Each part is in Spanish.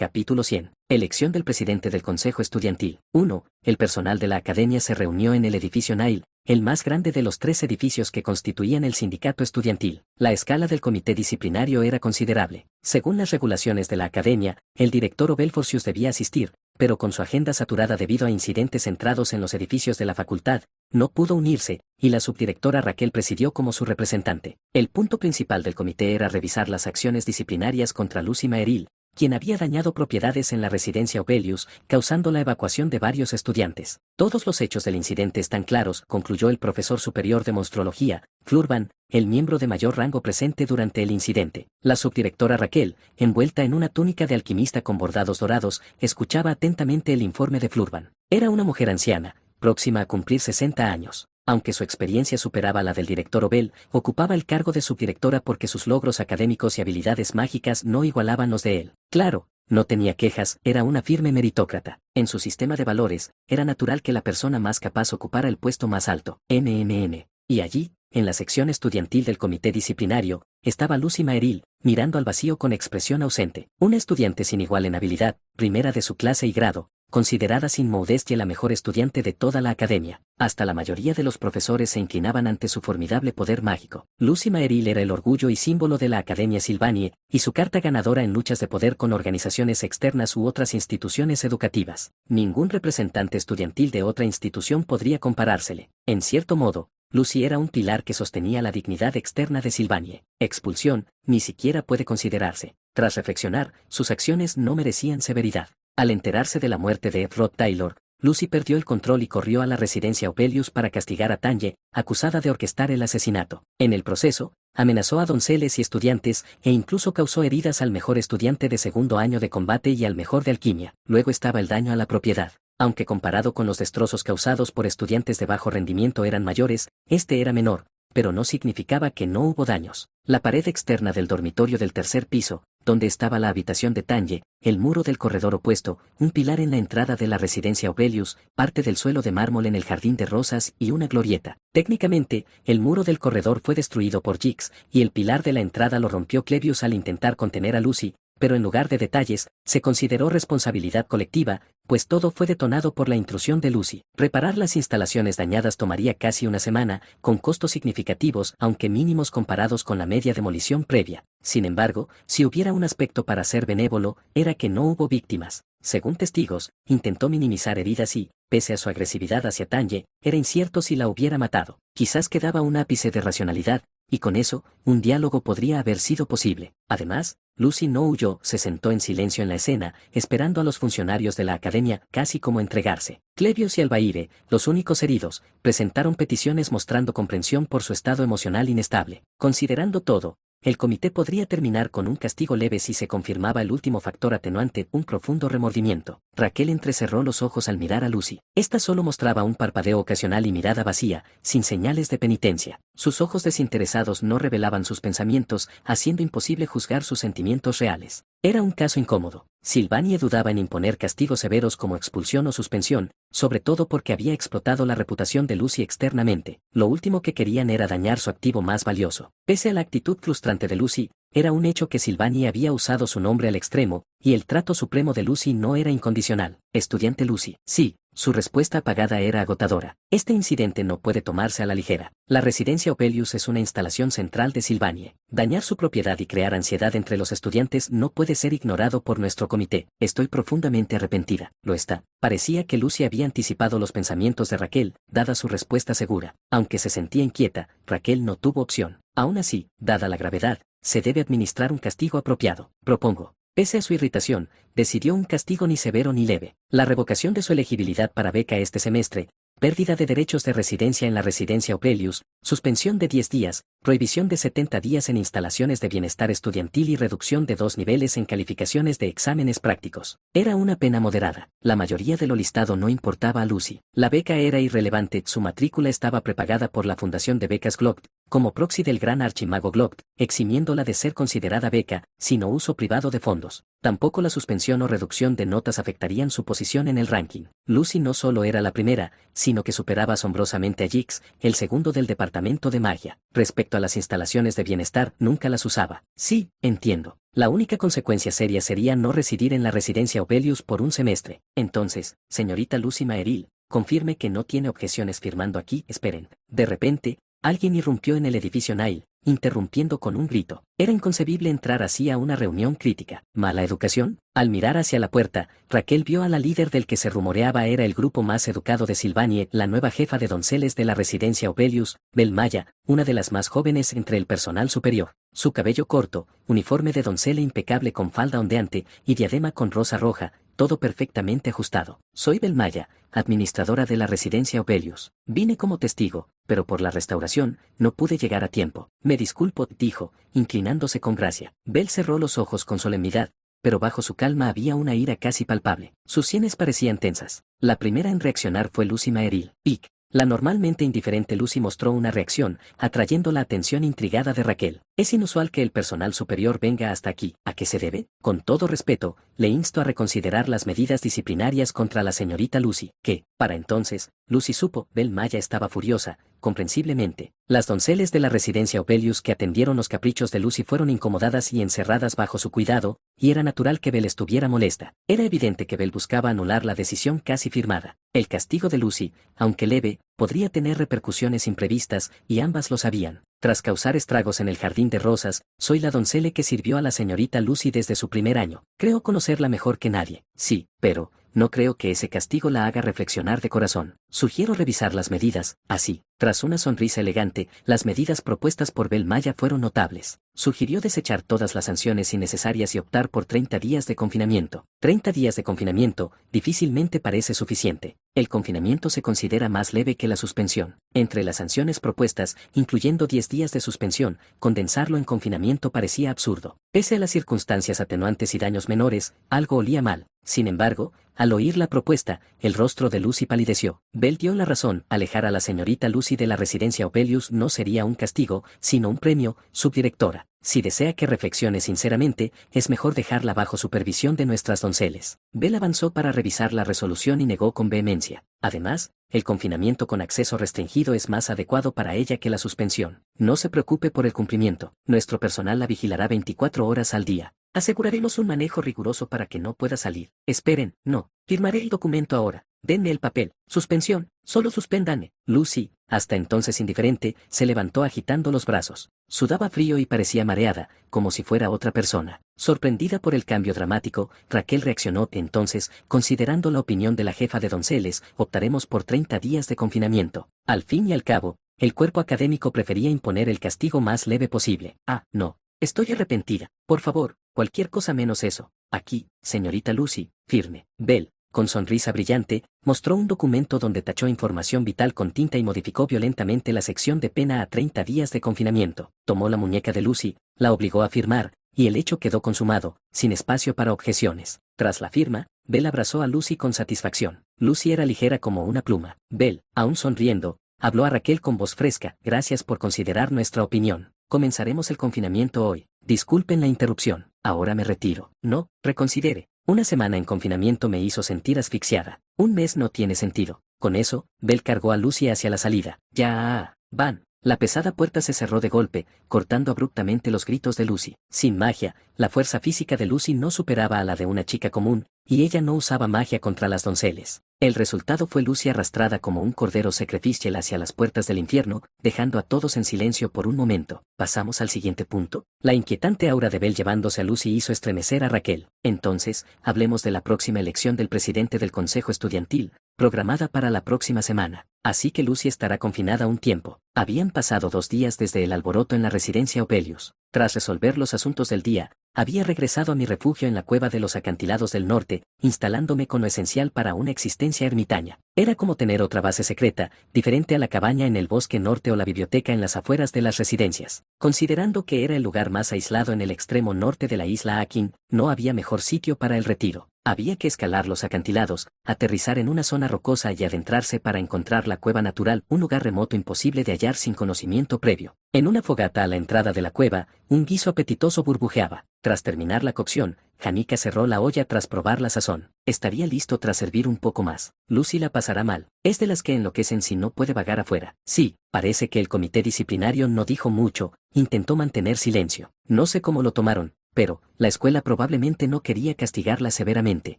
Capítulo 100. Elección del presidente del Consejo Estudiantil. 1. El personal de la academia se reunió en el edificio Nile, el más grande de los 3 edificios que constituían el sindicato estudiantil. La escala del comité disciplinario era considerable. Según las regulaciones de la academia, el director Belforcius debía asistir, pero con su agenda saturada debido a incidentes centrados en los edificios de la facultad, no pudo unirse, y la subdirectora Raquel presidió como su representante. El punto principal del comité era revisar las acciones disciplinarias contra Lucy Maeril, quien había dañado propiedades en la residencia Obelius, causando la evacuación de varios estudiantes. Todos los hechos del incidente están claros, concluyó el profesor superior de monstruología, Flurban, el miembro de mayor rango presente durante el incidente. La subdirectora Raquel, envuelta en una túnica de alquimista con bordados dorados, escuchaba atentamente el informe de Flurban. Era una mujer anciana, próxima a cumplir 60 años. Aunque su experiencia superaba la del director Obel, ocupaba el cargo de subdirectora porque sus logros académicos y habilidades mágicas no igualaban los de él. Claro, no tenía quejas, era una firme meritócrata. En su sistema de valores, era natural que la persona más capaz ocupara el puesto más alto, Y allí, en la sección estudiantil del comité disciplinario, estaba Lucy Maeril, mirando al vacío con expresión ausente. Una estudiante sin igual en habilidad, primera de su clase y grado, considerada sin modestia la mejor estudiante de toda la academia. Hasta la mayoría de los profesores se inclinaban ante su formidable poder mágico. Lucy Maeril era el orgullo y símbolo de la Academia Sylvanie, y su carta ganadora en luchas de poder con organizaciones externas u otras instituciones educativas. Ningún representante estudiantil de otra institución podría comparársele. En cierto modo, Lucy era un pilar que sostenía la dignidad externa de Sylvanie. Expulsión, ni siquiera puede considerarse. Tras reflexionar, sus acciones no merecían severidad. Al enterarse de la muerte de F. Rod Taylor, Lucy perdió el control y corrió a la residencia Obelius para castigar a Tanye, acusada de orquestar el asesinato. En el proceso, amenazó a donceles y estudiantes, e incluso causó heridas al mejor estudiante de segundo año de combate y al mejor de alquimia. Luego estaba el daño a la propiedad. Aunque comparado con los destrozos causados por estudiantes de bajo rendimiento eran mayores, este era menor, pero no significaba que no hubo daños. La pared externa del dormitorio del tercer piso, donde estaba la habitación de Tanye, el muro del corredor opuesto, un pilar en la entrada de la residencia Obelius, parte del suelo de mármol en el jardín de rosas y una glorieta. Técnicamente, el muro del corredor fue destruido por Jix, y el pilar de la entrada lo rompió Clevius al intentar contener a Lucy, pero en lugar de detalles, se consideró responsabilidad colectiva, pues todo fue detonado por la intrusión de Lucy. Reparar las instalaciones dañadas tomaría casi una semana, con costos significativos aunque mínimos comparados con la media demolición previa. Sin embargo, si hubiera un aspecto para ser benévolo, era que no hubo víctimas. Según testigos, intentó minimizar heridas y, pese a su agresividad hacia Tanye, era incierto si la hubiera matado. Quizás quedaba un ápice de racionalidad, y con eso, un diálogo podría haber sido posible. Además, Lucy no huyó, se sentó en silencio en la escena, esperando a los funcionarios de la academia, casi como entregarse. Clevius y Albaire, los únicos heridos, presentaron peticiones mostrando comprensión por su estado emocional inestable. Considerando todo, el comité podría terminar con un castigo leve si se confirmaba el último factor atenuante, un profundo remordimiento. Raquel entrecerró los ojos al mirar a Lucy. Esta solo mostraba un parpadeo ocasional y mirada vacía, sin señales de penitencia. Sus ojos desinteresados no revelaban sus pensamientos, haciendo imposible juzgar sus sentimientos reales. Era un caso incómodo. Sylvanie dudaba en imponer castigos severos como expulsión o suspensión, sobre todo porque había explotado la reputación de Lucy externamente. Lo último que querían era dañar su activo más valioso. Pese a la actitud frustrante de Lucy, era un hecho que Sylvanie había usado su nombre al extremo, y el trato supremo de Lucy no era incondicional. Estudiante Lucy. Sí. Su respuesta apagada era agotadora. Este incidente no puede tomarse a la ligera. La residencia Obelius es una instalación central de Sylvanie. Dañar su propiedad y crear ansiedad entre los estudiantes no puede ser ignorado por nuestro comité. Estoy profundamente arrepentida. Lo está. Parecía que Lucy había anticipado los pensamientos de Raquel, dada su respuesta segura. Aunque se sentía inquieta, Raquel no tuvo opción. Aún así, dada la gravedad, se debe administrar un castigo apropiado. Propongo. Pese a su irritación, decidió un castigo ni severo ni leve. La revocación de su elegibilidad para beca este semestre, pérdida de derechos de residencia en la residencia Obelius, suspensión de 10 días, prohibición de 70 días en instalaciones de bienestar estudiantil y reducción de 2 niveles en calificaciones de exámenes prácticos. Era una pena moderada. La mayoría de lo listado no importaba a Lucy. La beca era irrelevante, su matrícula estaba prepagada por la Fundación de Becas Glock, como proxy del gran archimago Glock, eximiéndola de ser considerada beca, sino uso privado de fondos. Tampoco la suspensión o reducción de notas afectarían su posición en el ranking. Lucy no solo era la primera, sino que superaba asombrosamente a Jix, el segundo del departamento departamento de magia. Respecto a las instalaciones de bienestar, nunca las usaba. Sí, entiendo. La única consecuencia seria sería no residir en la residencia Obelius por un semestre. Entonces, señorita Lucy Maeril, confirme que no tiene objeciones firmando aquí. Esperen. De repente, alguien irrumpió en el edificio Nile, interrumpiendo con un grito. Era inconcebible entrar así a una reunión crítica. ¿Mala educación? Al mirar hacia la puerta, Raquel vio a la líder del que se rumoreaba era el grupo más educado de Sylvanie, la nueva jefa de donceles de la residencia Obelius, Bel Maya, una de las más jóvenes entre el personal superior. Su cabello corto, uniforme de doncella impecable con falda ondeante y diadema con rosa roja, todo perfectamente ajustado. Soy Bel Maya, administradora de la residencia Obelius. Vine como testigo, pero por la restauración, no pude llegar a tiempo. Me disculpo, dijo, inclinándose con gracia. Bel cerró los ojos con solemnidad, pero bajo su calma había una ira casi palpable. Sus sienes parecían tensas. La primera en reaccionar fue Lucy Maeril. Pic. La normalmente indiferente Lucy mostró una reacción, atrayendo la atención intrigada de Raquel. Es inusual que el personal superior venga hasta aquí. ¿A qué se debe? Con todo respeto, le insto a reconsiderar las medidas disciplinarias contra la señorita Lucy, que, para entonces, Lucy supo, Bel Maya estaba furiosa, comprensiblemente. Las donceles de la residencia Obelius que atendieron los caprichos de Lucy fueron incomodadas y encerradas bajo su cuidado, y era natural que Bel estuviera molesta. Era evidente que Bel buscaba anular la decisión casi firmada. El castigo de Lucy, aunque leve, podría tener repercusiones imprevistas, y ambas lo sabían. Tras causar estragos en el jardín de rosas, soy la doncella que sirvió a la señorita Lucy desde su primer año. Creo conocerla mejor que nadie. Sí, pero no creo que ese castigo la haga reflexionar de corazón. Sugiero revisar las medidas. Así, tras una sonrisa elegante, las medidas propuestas por Bel Maya fueron notables. Sugirió desechar todas las sanciones innecesarias y optar por 30 días de confinamiento. 30 días de confinamiento difícilmente parece suficiente. El confinamiento se considera más leve que la suspensión. Entre las sanciones propuestas, incluyendo 10 días de suspensión, condensarlo en confinamiento parecía absurdo. Pese a las circunstancias atenuantes y daños menores, algo olía mal. Sin embargo, al oír la propuesta, el rostro de Lucy palideció. Bel dio la razón. Alejar a la señorita Lucy de la residencia Obelius no sería un castigo, sino un premio, subdirectora. Si desea que reflexione sinceramente, es mejor dejarla bajo supervisión de nuestras donceles. Bel avanzó para revisar la resolución y negó con vehemencia. Además, el confinamiento con acceso restringido es más adecuado para ella que la suspensión. No se preocupe por el cumplimiento. Nuestro personal la vigilará 24 horas al día. Aseguraremos un manejo riguroso para que no pueda salir. Esperen, no. Firmaré el documento ahora. Denme el papel. Suspensión. Solo suspéndame. Lucy, hasta entonces indiferente, se levantó agitando los brazos. Sudaba frío y parecía mareada, como si fuera otra persona. Sorprendida por el cambio dramático, Raquel reaccionó. Entonces, considerando la opinión de la jefa de donceles, optaremos por 30 días de confinamiento. Al fin y al cabo, el cuerpo académico prefería imponer el castigo más leve posible. Ah, no. Estoy arrepentida. Por favor, cualquier cosa menos eso. Aquí, señorita Lucy, firme. Bel, con sonrisa brillante, mostró un documento donde tachó información vital con tinta y modificó violentamente la sección de pena a 30 días de confinamiento. Tomó la muñeca de Lucy, la obligó a firmar, y el hecho quedó consumado, sin espacio para objeciones. Tras la firma, Bel abrazó a Lucy con satisfacción. Lucy era ligera como una pluma. Bel, aún sonriendo, habló a Raquel con voz fresca. Gracias por considerar nuestra opinión. Comenzaremos el confinamiento hoy. Disculpen la interrupción. Ahora me retiro. No, reconsidere. Una semana en confinamiento me hizo sentir asfixiada. Un mes no tiene sentido. Con eso, Bel cargó a Lucy hacia la salida. Ya, van. La pesada puerta se cerró de golpe, cortando abruptamente los gritos de Lucy. Sin magia, la fuerza física de Lucy no superaba a la de una chica común, y ella no usaba magia contra las donceles. El resultado fue Lucy arrastrada como un cordero sacrificial hacia las puertas del infierno, dejando a todos en silencio por un momento. ¿Pasamos al siguiente punto? La inquietante aura de Bel llevándose a Lucy hizo estremecer a Raquel. Entonces, hablemos de la próxima elección del presidente del Consejo Estudiantil, programada para la próxima semana. Así que Lucy estará confinada un tiempo. Habían pasado 2 días desde el alboroto en la residencia Obelius. Tras resolver los asuntos del día, había regresado a mi refugio en la cueva de los acantilados del norte, instalándome con lo esencial para una existencia ermitaña. Era como tener otra base secreta, diferente a la cabaña en el bosque norte o la biblioteca en las afueras de las residencias. Considerando que era el lugar más aislado en el extremo norte de la isla Akin, no había mejor sitio para el retiro. Había que escalar los acantilados, aterrizar en una zona rocosa y adentrarse para encontrar la cueva natural, un lugar remoto imposible de hallar sin conocimiento previo. En una fogata a la entrada de la cueva, un guiso apetitoso burbujeaba. Tras terminar la cocción, Janica cerró la olla tras probar la sazón. Estaría listo tras servir un poco más. Lucy la pasará mal. Es de las que enloquecen si no puede vagar afuera. Sí, parece que el comité disciplinario no dijo mucho, intentó mantener silencio. No sé cómo lo tomaron, pero la escuela probablemente no quería castigarla severamente.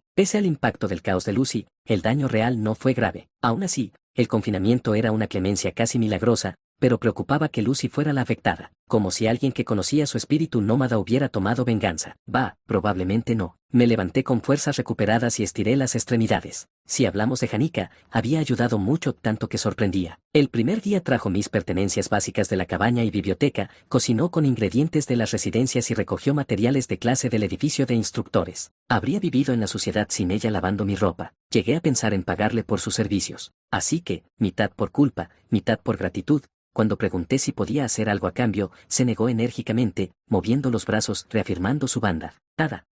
Pese al impacto del caos de Lucy, el daño real no fue grave. Aún así, el confinamiento era una clemencia casi milagrosa, pero preocupaba que Lucy fuera la afectada, como si alguien que conocía su espíritu nómada hubiera tomado venganza. Probablemente no. Me levanté con fuerzas recuperadas y estiré las extremidades. Si hablamos de Janica, había ayudado mucho tanto que sorprendía. El primer día trajo mis pertenencias básicas de la cabaña y biblioteca, cocinó con ingredientes de las residencias y recogió materiales de clase del edificio de instructores. Habría vivido en la suciedad sin ella lavando mi ropa. Llegué a pensar en pagarle por sus servicios. Así que, mitad por culpa, mitad por gratitud, cuando pregunté si podía hacer algo a cambio, se negó enérgicamente, moviendo los brazos, reafirmando su banda.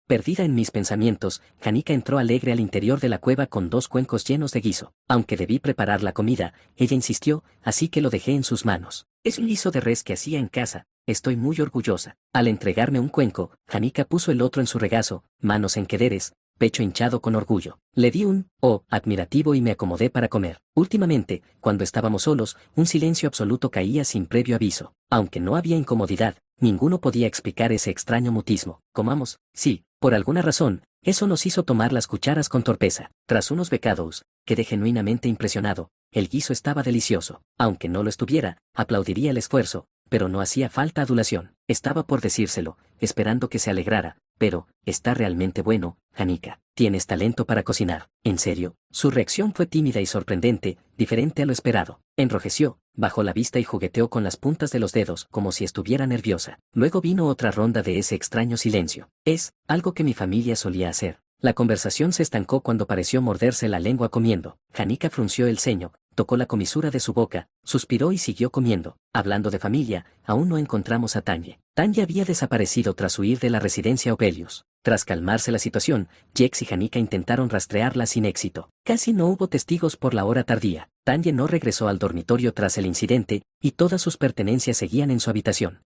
Perdida en mis pensamientos, Janica entró alegre al interior de la cueva con 2 cuencos llenos de guiso. Aunque debí preparar la comida, ella insistió, así que lo dejé en sus manos. Es un guiso de res que hacía en casa. Estoy muy orgullosa. Al entregarme un cuenco, Janica puso el otro en su regazo, manos en quederes, pecho hinchado con orgullo. Le di un admirativo y me acomodé para comer. Últimamente, cuando estábamos solos, un silencio absoluto caía sin previo aviso. Aunque no había incomodidad, ninguno podía explicar ese extraño mutismo. Comamos, sí, por alguna razón, eso nos hizo tomar las cucharas con torpeza. Tras unos bocados, quedé genuinamente impresionado. El guiso estaba delicioso. Aunque no lo estuviera, aplaudiría el esfuerzo, pero no hacía falta adulación. Estaba por decírselo, esperando que se alegrara, pero, está realmente bueno, Janica. Tienes talento para cocinar. ¿En serio? Su reacción fue tímida y sorprendente, diferente a lo esperado. Enrojeció, bajó la vista y jugueteó con las puntas de los dedos, como si estuviera nerviosa. Luego vino otra ronda de ese extraño silencio. Es algo que mi familia solía hacer. La conversación se estancó cuando pareció morderse la lengua comiendo. Janica frunció el ceño, tocó la comisura de su boca, suspiró y siguió comiendo. Hablando de familia, aún no encontramos a Tanya. Tanya había desaparecido tras huir de la residencia Opelius. Tras calmarse la situación, Jex y Janica intentaron rastrearla sin éxito. Casi no hubo testigos por la hora tardía. Tanya no regresó al dormitorio tras el incidente, y todas sus pertenencias seguían en su habitación.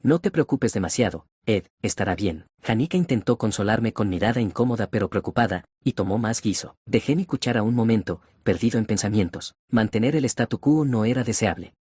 No te preocupes demasiado, Ed, estará bien. Janica intentó consolarme con mirada incómoda pero preocupada, y tomó más guiso. Dejé mi cuchara un momento, perdido en pensamientos. Mantener el statu quo no era deseable.